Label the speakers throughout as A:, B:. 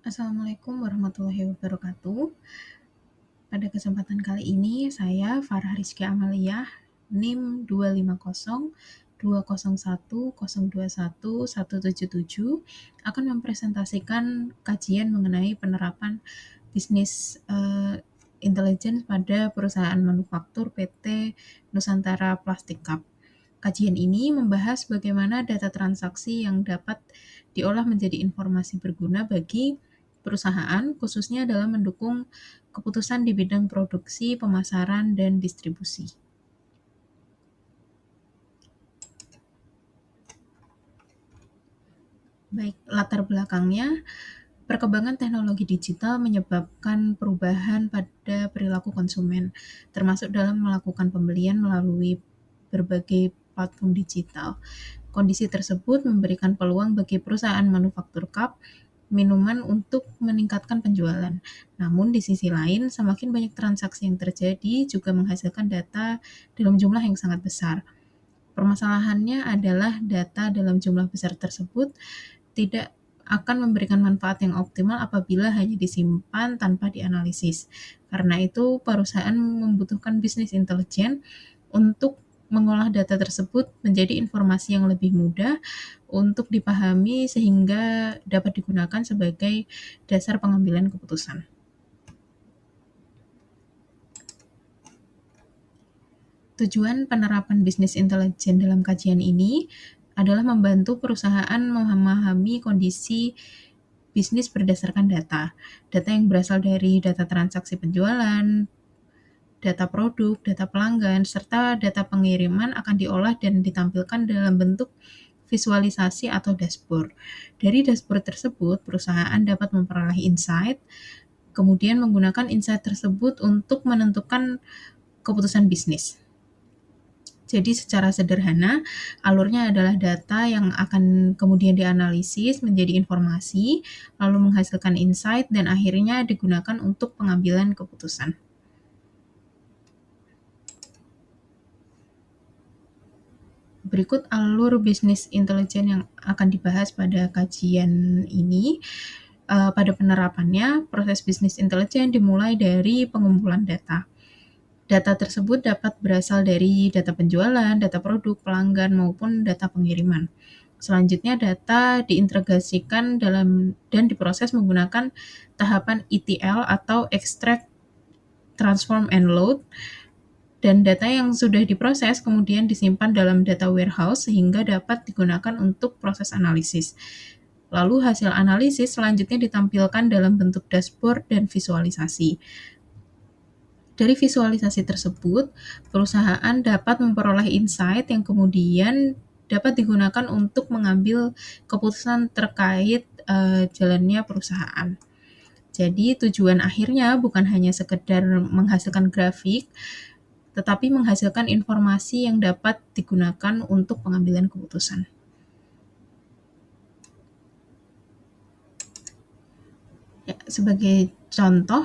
A: Assalamualaikum warahmatullahi wabarakatuh. Pada kesempatan kali ini, saya Farah Rizky Amaliyah, NIM 2502010210177 akan mempresentasikan kajian mengenai penerapan bisnis intelijen pada perusahaan manufaktur PT Nusantara Plastik Cup. Kajian ini membahas bagaimana data transaksi yang dapat diolah menjadi informasi berguna bagi perusahaan, khususnya dalam mendukung keputusan di bidang produksi, pemasaran, dan distribusi. Baik, latar belakangnya, perkembangan teknologi digital menyebabkan perubahan pada perilaku konsumen, termasuk dalam melakukan pembelian melalui berbagai platform digital. Kondisi tersebut memberikan peluang bagi perusahaan manufaktur cup minuman untuk meningkatkan penjualan. Namun di sisi lain, semakin banyak transaksi yang terjadi juga menghasilkan data dalam jumlah yang sangat besar. Permasalahannya adalah data dalam jumlah besar tersebut tidak akan memberikan manfaat yang optimal apabila hanya disimpan tanpa dianalisis. Karena itu, perusahaan membutuhkan bisnis intelijen untuk mengolah data tersebut menjadi informasi yang lebih mudah untuk dipahami sehingga dapat digunakan sebagai dasar pengambilan keputusan. Tujuan penerapan bisnis intelijen dalam kajian ini adalah membantu perusahaan memahami kondisi bisnis berdasarkan data. Data yang berasal dari data transaksi penjualan, data produk, data pelanggan, serta data pengiriman akan diolah dan ditampilkan dalam bentuk visualisasi atau dashboard. Dari dashboard tersebut, perusahaan dapat memperoleh insight, kemudian menggunakan insight tersebut untuk menentukan keputusan bisnis. Jadi secara sederhana, alurnya adalah data yang akan kemudian dianalisis menjadi informasi, lalu menghasilkan insight, dan akhirnya digunakan untuk pengambilan keputusan. Berikut alur bisnis intelijen yang akan dibahas pada kajian ini. Pada penerapannya, proses bisnis intelijen dimulai dari pengumpulan data. Data tersebut dapat berasal dari data penjualan, data produk, pelanggan, maupun data pengiriman. Selanjutnya, data diintegrasikan dan diproses menggunakan tahapan ETL atau Extract, Transform, and Load, dan data yang sudah diproses kemudian disimpan dalam data warehouse sehingga dapat digunakan untuk proses analisis. Lalu hasil analisis selanjutnya ditampilkan dalam bentuk dashboard dan visualisasi. Dari visualisasi tersebut, perusahaan dapat memperoleh insight yang kemudian dapat digunakan untuk mengambil keputusan terkait jalannya perusahaan. Jadi tujuan akhirnya bukan hanya sekedar menghasilkan grafik, tetapi menghasilkan informasi yang dapat digunakan untuk pengambilan keputusan. Ya, sebagai contoh,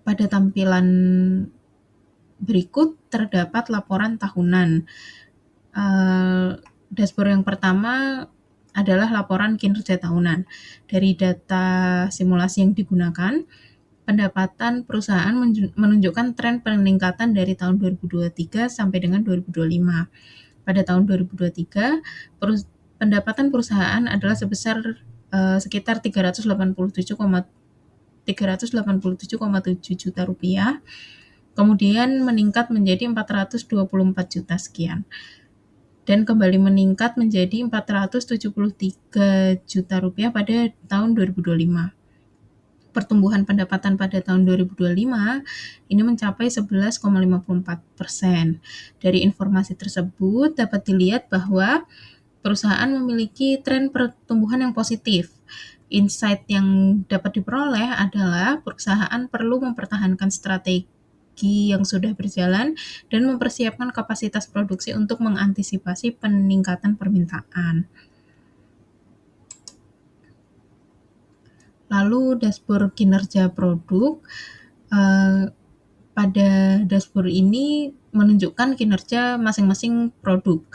A: pada tampilan berikut terdapat laporan tahunan. Dashboard yang pertama adalah laporan kinerja tahunan. Dari data simulasi yang digunakan, pendapatan perusahaan menunjukkan tren peningkatan dari tahun 2023 sampai dengan 2025. Pada tahun 2023, pendapatan perusahaan adalah sebesar sekitar 387,7 juta rupiah, kemudian meningkat menjadi 424 juta sekian, dan kembali meningkat menjadi 473 juta rupiah pada tahun 2025. Pertumbuhan pendapatan pada tahun 2025 ini mencapai 11,54%. Dari informasi tersebut dapat dilihat bahwa perusahaan memiliki tren pertumbuhan yang positif. Insight yang dapat diperoleh adalah perusahaan perlu mempertahankan strategi yang sudah berjalan dan mempersiapkan kapasitas produksi untuk mengantisipasi peningkatan permintaan. Lalu dashboard kinerja produk. Pada dashboard ini menunjukkan kinerja masing-masing produk.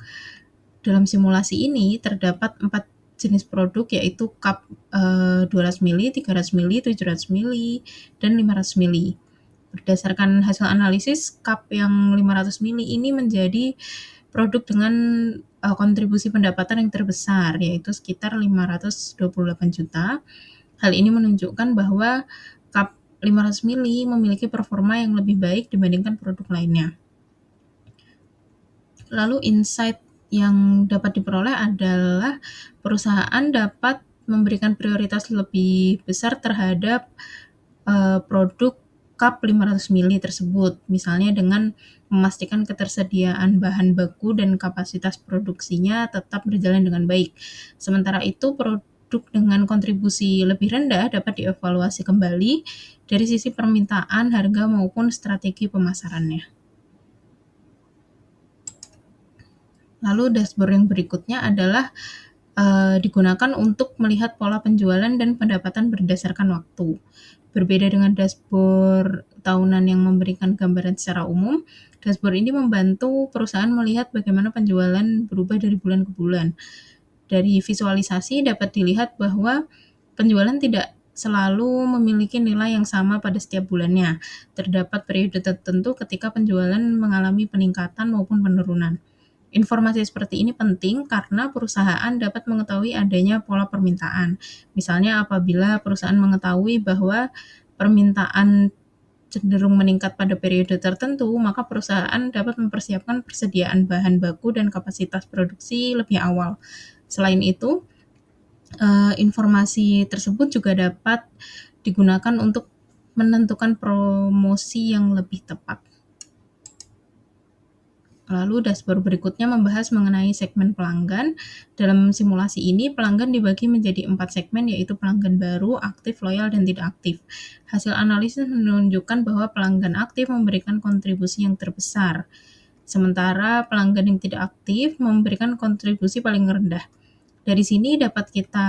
A: Dalam simulasi ini terdapat 4 jenis produk yaitu cup 200 ml, 300 ml, 700 ml, dan 500 ml. Berdasarkan hasil analisis, cup yang 500 ml ini menjadi produk dengan kontribusi pendapatan yang terbesar, yaitu sekitar 528 juta. Hal ini menunjukkan bahwa cup 500 ml memiliki performa yang lebih baik dibandingkan produk lainnya. Lalu insight yang dapat diperoleh adalah perusahaan dapat memberikan prioritas lebih besar terhadap produk cup 500 ml tersebut, misalnya dengan memastikan ketersediaan bahan baku dan kapasitas produksinya tetap berjalan dengan baik. Sementara itu, produk dengan kontribusi lebih rendah dapat dievaluasi kembali dari sisi permintaan, harga, maupun strategi pemasarannya. Lalu dashboard yang berikutnya adalah digunakan untuk melihat pola penjualan dan pendapatan berdasarkan waktu. Berbeda dengan dashboard tahunan yang memberikan gambaran secara umum, dashboard ini membantu perusahaan melihat bagaimana penjualan berubah dari bulan ke bulan. Dari visualisasi dapat dilihat bahwa penjualan tidak selalu memiliki nilai yang sama pada setiap bulannya. Terdapat periode tertentu ketika penjualan mengalami peningkatan maupun penurunan. Informasi seperti ini penting karena perusahaan dapat mengetahui adanya pola permintaan. Misalnya apabila perusahaan mengetahui bahwa permintaan cenderung meningkat pada periode tertentu, maka perusahaan dapat mempersiapkan persediaan bahan baku dan kapasitas produksi lebih awal. Selain itu, informasi tersebut juga dapat digunakan untuk menentukan promosi yang lebih tepat. Lalu dashboard berikutnya membahas mengenai segmen pelanggan. Dalam simulasi ini, pelanggan dibagi menjadi 4 segmen, yaitu pelanggan baru, aktif, loyal, dan tidak aktif. Hasil analisis menunjukkan bahwa pelanggan aktif memberikan kontribusi yang terbesar, sementara pelanggan yang tidak aktif memberikan kontribusi paling rendah. Dari sini dapat kita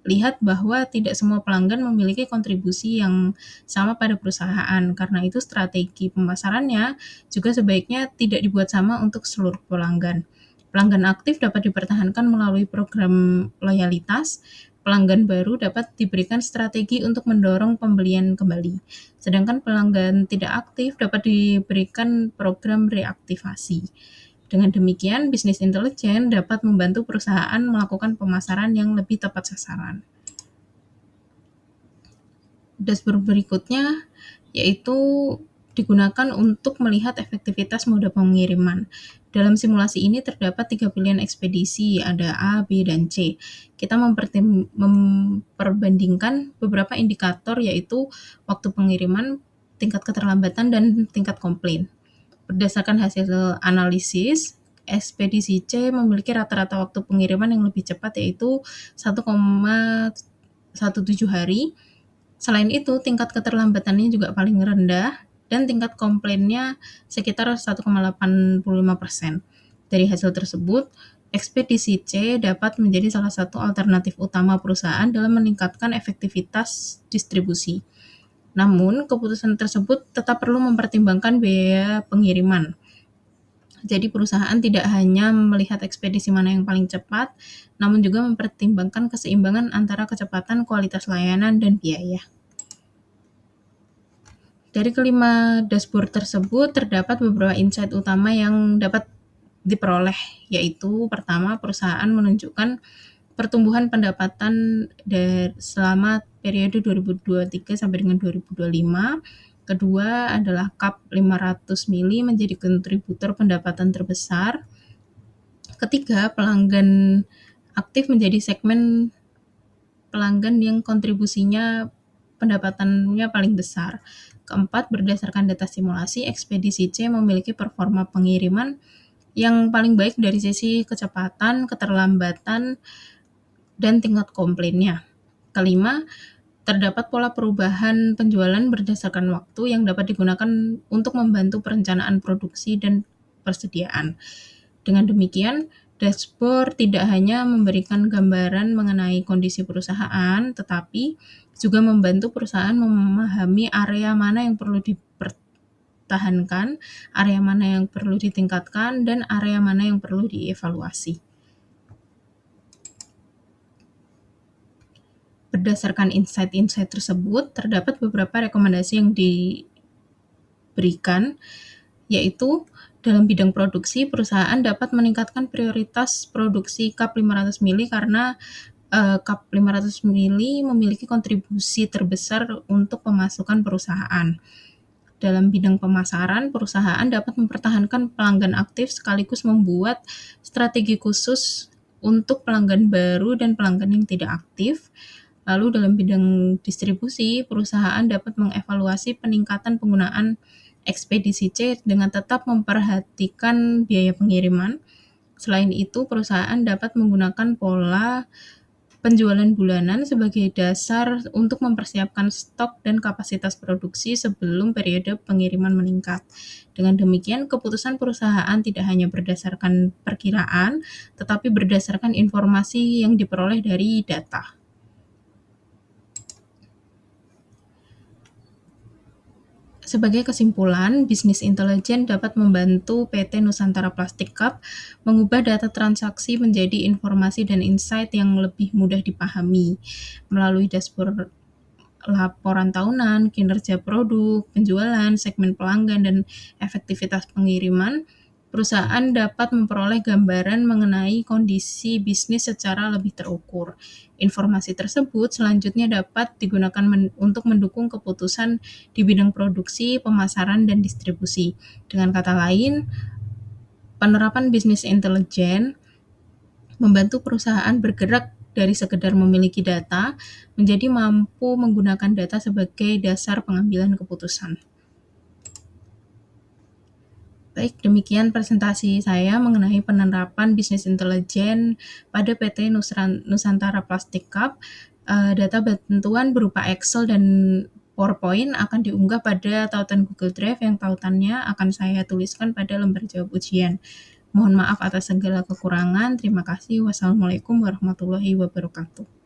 A: lihat bahwa tidak semua pelanggan memiliki kontribusi yang sama pada perusahaan. Karena itu strategi pemasarannya juga sebaiknya tidak dibuat sama untuk seluruh pelanggan. Pelanggan aktif dapat dipertahankan melalui program loyalitas. Pelanggan baru dapat diberikan strategi untuk mendorong pembelian kembali. Sedangkan pelanggan tidak aktif dapat diberikan program reaktivasi. Dengan demikian, bisnis intelijen dapat membantu perusahaan melakukan pemasaran yang lebih tepat sasaran. Dashboard berikutnya yaitu digunakan untuk melihat efektivitas moda pengiriman. Dalam simulasi ini terdapat 3 pilihan ekspedisi, ada A, B, dan C. Kita memperbandingkan beberapa indikator yaitu waktu pengiriman, tingkat keterlambatan, dan tingkat komplain. Berdasarkan hasil analisis, ekspedisi C memiliki rata-rata waktu pengiriman yang lebih cepat yaitu 1,17 hari. Selain itu, tingkat keterlambatannya juga paling rendah dan tingkat komplainnya sekitar 1,85%. Dari hasil tersebut, ekspedisi C dapat menjadi salah satu alternatif utama perusahaan dalam meningkatkan efektivitas distribusi. Namun, keputusan tersebut tetap perlu mempertimbangkan biaya pengiriman. Jadi perusahaan tidak hanya melihat ekspedisi mana yang paling cepat, namun juga mempertimbangkan keseimbangan antara kecepatan, kualitas layanan, dan biaya. Dari kelima dashboard tersebut, terdapat beberapa insight utama yang dapat diperoleh, yaitu pertama, perusahaan menunjukkan pertumbuhan pendapatan selama periode 2023 sampai dengan 2025. Kedua adalah cup 500 ml menjadi kontributor pendapatan terbesar. Ketiga, pelanggan aktif menjadi segmen pelanggan yang kontribusinya pendapatannya paling besar. Keempat, berdasarkan data simulasi, ekspedisi C memiliki performa pengiriman yang paling baik dari sisi kecepatan, keterlambatan, dan tingkat komplainnya. Kelima, terdapat pola perubahan penjualan berdasarkan waktu yang dapat digunakan untuk membantu perencanaan produksi dan persediaan. Dengan demikian, dashboard tidak hanya memberikan gambaran mengenai kondisi perusahaan, tetapi juga membantu perusahaan memahami area mana yang perlu dipertahankan, area mana yang perlu ditingkatkan, dan area mana yang perlu dievaluasi. Berdasarkan insight-insight tersebut, terdapat beberapa rekomendasi yang diberikan, yaitu dalam bidang produksi, perusahaan dapat meningkatkan prioritas produksi cup 500 ml karena cup 500 ml memiliki kontribusi terbesar untuk pemasukan perusahaan. Dalam bidang pemasaran, perusahaan dapat mempertahankan pelanggan aktif sekaligus membuat strategi khusus untuk pelanggan baru dan pelanggan yang tidak aktif. Lalu dalam bidang distribusi, perusahaan dapat mengevaluasi peningkatan penggunaan ekspedisi C dengan tetap memperhatikan biaya pengiriman. Selain itu, perusahaan dapat menggunakan pola penjualan bulanan sebagai dasar untuk mempersiapkan stok dan kapasitas produksi sebelum periode pengiriman meningkat. Dengan demikian, keputusan perusahaan tidak hanya berdasarkan perkiraan, tetapi berdasarkan informasi yang diperoleh dari data. Sebagai kesimpulan, bisnis intelijen dapat membantu PT Nusantara Plastik Cup mengubah data transaksi menjadi informasi dan insight yang lebih mudah dipahami. Melalui dashboard laporan tahunan, kinerja produk, penjualan, segmen pelanggan, dan efektivitas pengiriman, perusahaan dapat memperoleh gambaran mengenai kondisi bisnis secara lebih terukur. Informasi tersebut selanjutnya dapat digunakan untuk mendukung keputusan di bidang produksi, pemasaran, dan distribusi. Dengan kata lain, penerapan bisnis intelijen membantu perusahaan bergerak dari sekedar memiliki data menjadi mampu menggunakan data sebagai dasar pengambilan keputusan. Baik, demikian presentasi saya mengenai penerapan bisnis intelijen pada PT Nusantara Plastik Cup. Data bantuan berupa Excel dan PowerPoint akan diunggah pada tautan Google Drive yang tautannya akan saya tuliskan pada lembar jawab ujian. Mohon maaf atas segala kekurangan. Terima kasih. Wassalamualaikum warahmatullahi wabarakatuh.